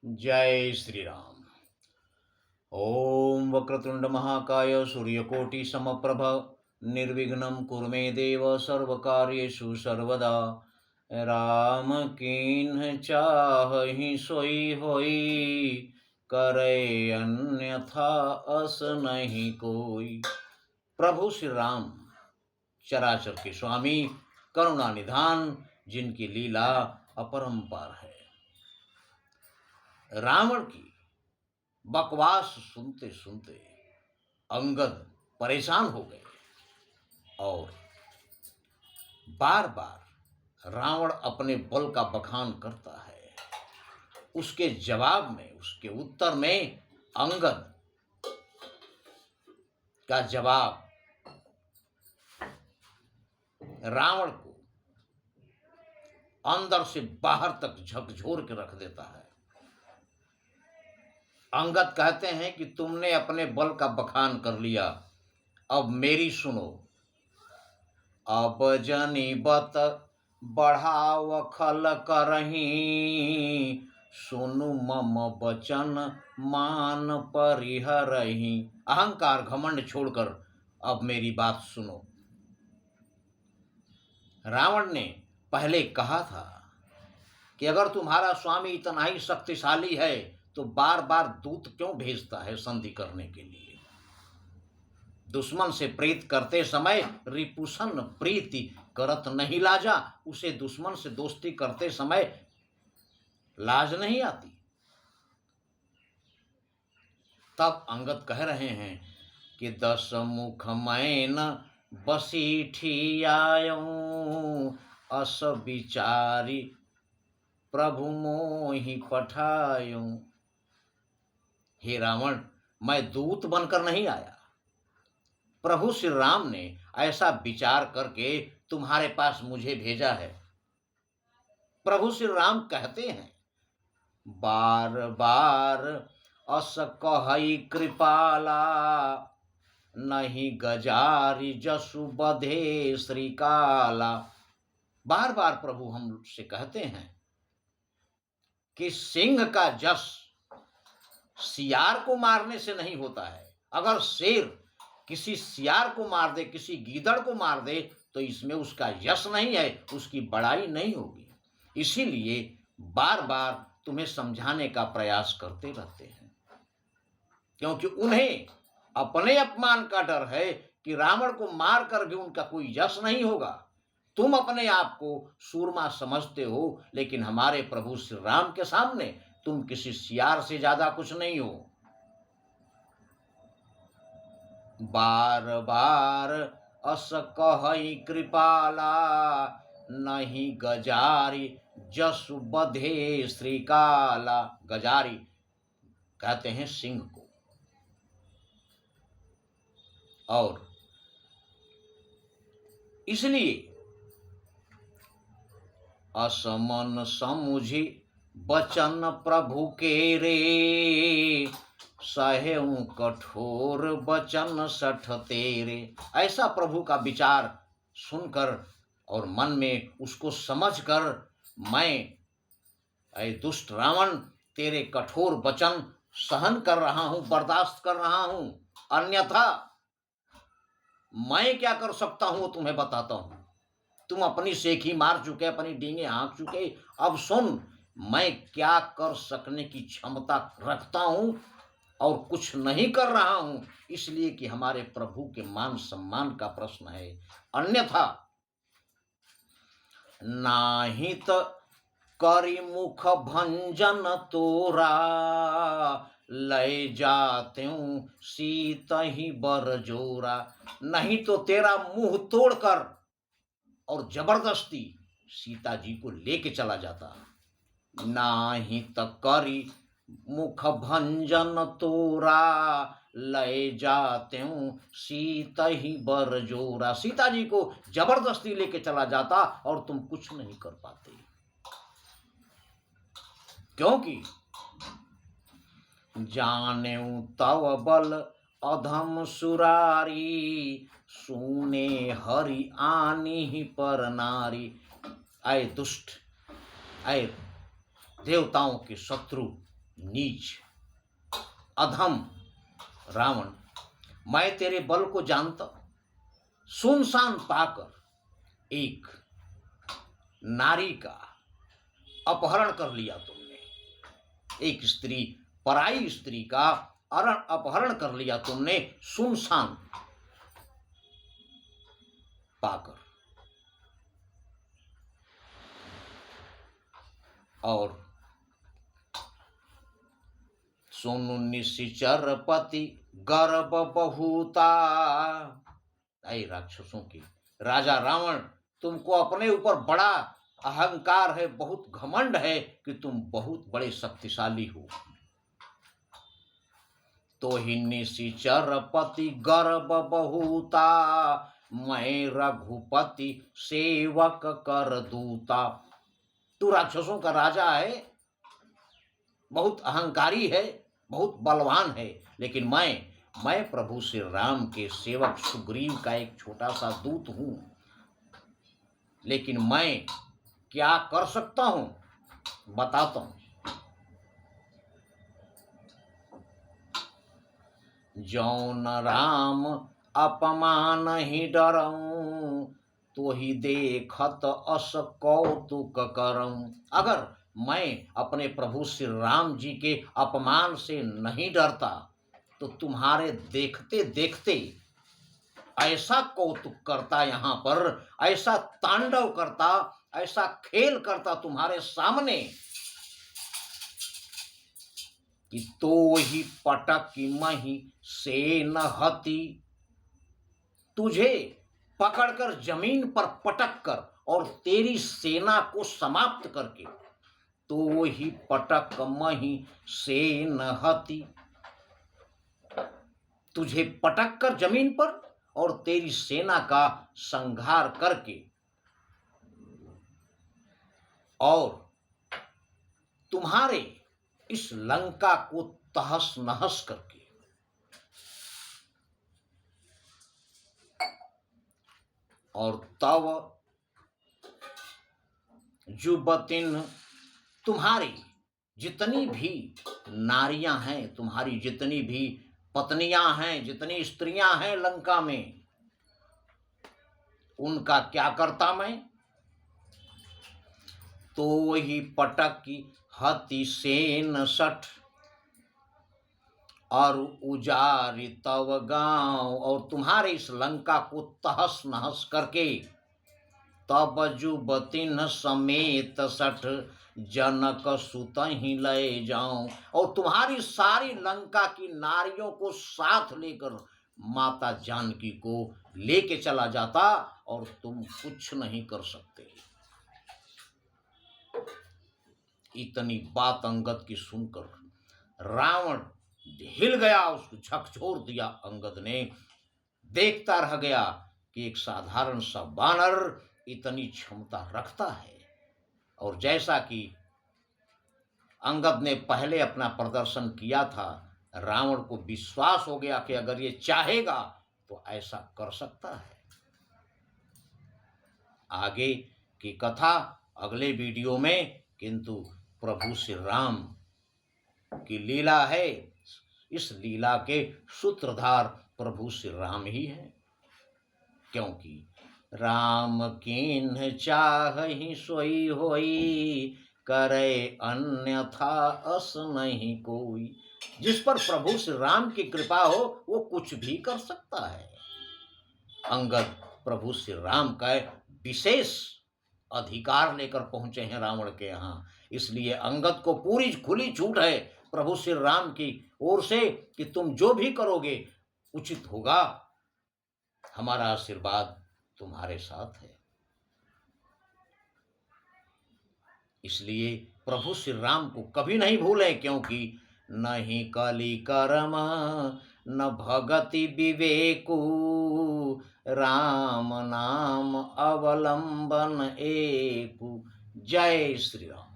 जय श्री राम। ओम वक्रतुंड महाकाय सूर्यकोटि समप्रभ निर्विघ्नं कुरु मे देव सर्वकार्येषु सर्वदा। राम कीन्ह चाहि सोई होई, करे अन्यथा अस नहीं कोई। प्रभु श्री राम चराचर के स्वामी, करुणा निधान, जिनकी लीला अपरंपार है। रावण की बकवास सुनते सुनते अंगद परेशान हो गए और बार बार रावण अपने बल का बखान करता है। उसके जवाब में, उसके उत्तर में अंगद का जवाब रावण को अंदर से बाहर तक झकझोर के रख देता है। अंगद कहते हैं कि तुमने अपने बल का बखान कर लिया, अब मेरी सुनो। अब जनी बत बढ़ाव खल करही, सुनु मम बचन मान परिहरही। अहंकार घमंड छोड़कर अब मेरी बात सुनो। रावण ने पहले कहा था कि अगर तुम्हारा स्वामी इतना ही शक्तिशाली है तो बार बार दूत क्यों भेजता है संधि करने के लिए। दुश्मन से प्रीत करते समय रिपुसन प्रीति करत नहीं लाजा। उसे दुश्मन से दोस्ती करते समय लाज नहीं आती। तब अंगद कह रहे हैं कि 10 मुख मैन बसीठी आयऊं, अस विचारी प्रभु मोहि पठायूं। हे रावण, मैं दूत बनकर नहीं आया। प्रभु श्री राम ने ऐसा विचार करके तुम्हारे पास मुझे भेजा है। प्रभु श्री राम कहते हैं, बार बार अस कहई कृपाला, नहीं गजारी जसु बधे श्रीकाला। बार बार प्रभु हमसे कहते हैं कि सिंह का जस सियार को मारने से नहीं होता है। अगर शेर किसी सियार को मार दे, किसी गीदड़ को मार दे, तो इसमें उसका यश नहीं है, उसकी बड़ाई नहीं होगी। इसीलिए बार बार तुम्हें समझाने का प्रयास करते रहते हैं, क्योंकि उन्हें अपने अपमान का डर है कि रावण को मार कर भी उनका कोई यश नहीं होगा। तुम अपने आप को सूरमा समझते हो, लेकिन हमारे प्रभु श्री राम के सामने तुम किसी सियार से ज्यादा कुछ नहीं हो। बार बार अस कहई कृपाला, नहीं गजारी जसु बधे श्रीकाला। गजारी कहते हैं सिंह को। और इसलिए असमन समुझी बचन प्रभु के रे, सहेऊ कठोर बचन सठ तेरे। ऐसा प्रभु का विचार सुनकर और मन में उसको समझकर मैं, ऐ दुष्ट रावण, तेरे कठोर वचन सहन कर रहा हूं, बर्दाश्त कर रहा हूं। अन्यथा मैं क्या कर सकता हूं तुम्हें बताता हूं। तुम अपनी सेखी मार चुके, अपनी डींगे हाँक चुके। अब सुन, मैं क्या कर सकने की क्षमता रखता हूं और कुछ नहीं कर रहा हूं, इसलिए कि हमारे प्रभु के मान सम्मान का प्रश्न है। अन्यथा नाहित करी मुख भंजन तोरा, लय जाते सीत ही बर जोरा। नहीं तो तेरा मुंह तोड़कर और जबरदस्ती सीता जी को लेके चला जाता। नाही करी मुख भंजन तोरा, लय जाते सीता ही बर जोरा। सीता जी को जबरदस्ती लेके चला जाता और तुम कुछ नहीं कर पाते, क्योंकि जाने तव बल अधम सुरारी, सुने हरि आनी ही पर नारी। आए दुष्ट, आए देवताओं के शत्रु नीच अधम रावण, मैं तेरे बल को जानता। सुनसान पाकर एक नारी का अपहरण कर लिया तुमने, एक स्त्री, पराई स्त्री का अपहरण कर लिया तुमने सुनसान पाकर। और सुनु निशिचर पति गर्भ बहुता। ऐ राक्षसों की राजा रावण, तुमको अपने ऊपर बड़ा अहंकार है, बहुत घमंड है कि तुम बहुत बड़े शक्तिशाली हो। तो ही निशिचर पति गर्भ बहुता, मैं रघुपति सेवक कर दूता। तू राक्षसों का राजा है, बहुत अहंकारी है, बहुत बलवान है, लेकिन मैं प्रभु श्री राम के सेवक सुग्रीव का एक छोटा सा दूत हूं। लेकिन मैं क्या कर सकता हूं बताता हूं। जौन राम अपमान ही डरऊं, तो ही देखत अस कौतुक करऊं। अगर मैं अपने प्रभु श्री राम जी के अपमान से नहीं डरता तो तुम्हारे देखते देखते ऐसा कौतुक करता, यहाँ पर ऐसा तांडव करता, ऐसा खेल करता तुम्हारे सामने कि तो ही पटक मही से न हती। तुझे पकड़कर जमीन पर पटक कर और तेरी सेना को समाप्त करके तो ही पटक मही से न हती। तुझे पटक कर जमीन पर और तेरी सेना का संहार करके और तुम्हारे इस लंका को तहस नहस करके और तब जुबतिन, तुम्हारी जितनी भी नारियां हैं, तुम्हारी जितनी भी पत्नियां हैं, जितनी स्त्रियां हैं लंका में, उनका क्या करता मैं? तो ही पटक हति सेन सठ और उजारी तव गांव। और तुम्हारे इस लंका को तहस नहस करके तब जुबतिन समेत सठ जनक सुत ही ले जाऊं। और तुम्हारी सारी लंका की नारियों को साथ लेकर माता जानकी को लेके चला जाता और तुम कुछ नहीं कर सकते। इतनी बात अंगद की सुनकर रावण हिल गया, उसको झकझोर दिया अंगद ने। देखता रह गया कि एक साधारण सा बानर इतनी क्षमता रखता है। और जैसा कि अंगद ने पहले अपना प्रदर्शन किया था, रावण को विश्वास हो गया कि अगर ये चाहेगा तो ऐसा कर सकता है। आगे की कथा अगले वीडियो में, किंतु प्रभु श्री राम की लीला है, इस लीला के सूत्रधार प्रभु श्री राम ही हैं। क्योंकि राम कीन्ह चाहहि सोई होई, करे अन्यथा अस नहीं कोई। जिस पर प्रभु श्री राम की कृपा हो वो कुछ भी कर सकता है। अंगद प्रभु श्री राम का विशेष अधिकार लेकर पहुंचे हैं रावण के यहाँ, इसलिए अंगद को पूरी खुली छूट है प्रभु श्री राम की ओर से कि तुम जो भी करोगे उचित होगा, हमारा आशीर्वाद तुम्हारे साथ है। इसलिए प्रभु श्री राम को कभी नहीं भूलें, क्योंकि नहीं कली कर्म न भगति विवेकु, राम नाम अवलंबन एकु। जय श्री राम।